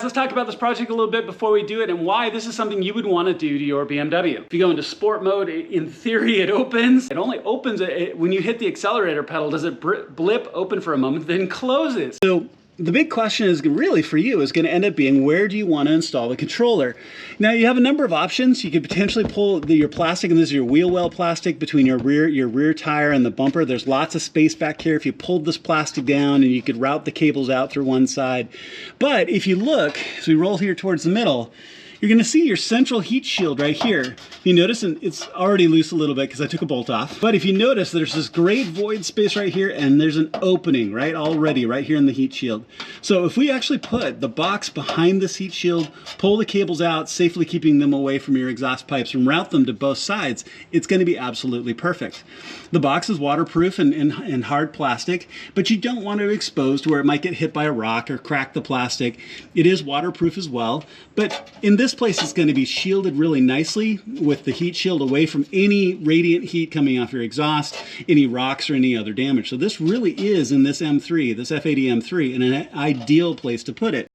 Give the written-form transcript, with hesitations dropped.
Let's talk about this project a little bit before we do it and why this is something you would want to do to your BMW. If you go into sport mode, in theory it opens. It only opens when you hit the accelerator pedal. Does it blip open for a moment, then closes? So the big question is really for you is going to end up being, where do you want to install the controller? Now you have a number of options. You could potentially pull your plastic, and this is your wheel well plastic, between your rear tire and the bumper. There's lots of space back here if you pulled this plastic down, and you could route the cables out through one side. But if you look, as we roll here towards the middle, you're going to see your central heat shield right here. You notice, and it's already loose a little bit because I took a bolt off, but if you notice, there's this great void space right here, and there's an opening right here in the heat shield. So if we actually put the box behind this heat shield, pull the cables out, safely keeping them away from your exhaust pipes, and route them to both sides, it's going to be absolutely perfect. The box is waterproof and hard plastic, but you don't want it exposed where it might get hit by a rock or crack the plastic. It is waterproof as well, but in this place it's going to be shielded really nicely with the heat shield away from any radiant heat coming off your exhaust, any rocks or any other damage. So this really is, in this M3, this F80 M3, in an ideal place to put it.